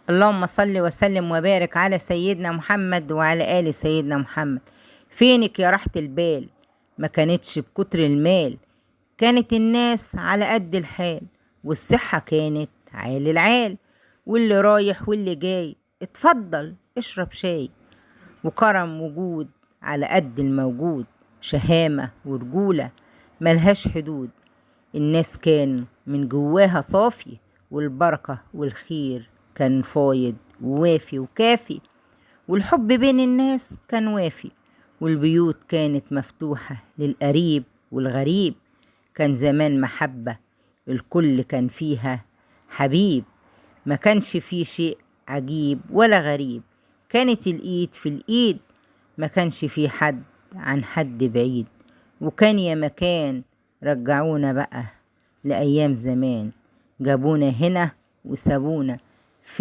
اللهم صل وسلم وبارك على سيدنا محمد وعلى آل سيدنا محمد. فينك يا راحة البال؟ ما كانتش بكتر المال، كانت الناس على قد الحال، والصحة كانت عال العال، واللي رايح واللي جاي اتفضل اشرب شاي، وكرم وجود على قد الموجود، شهامة ورجولة ملهاش حدود. الناس كان من جواها صافي، والبركة والخير كان فايض ووافي وكافي، والحب بين الناس كان وافي، والبيوت كانت مفتوحة للقريب والغريب. كان زمان محبة، الكل كان فيها حبيب، ما كانش فيه شيء عجيب ولا غريب، كانت الإيد في الإيد، ما كانش فيه حد عن حد بعيد. وكان يا مكان رجعونا بقى لأيام زمان، جابونا هنا وسابونا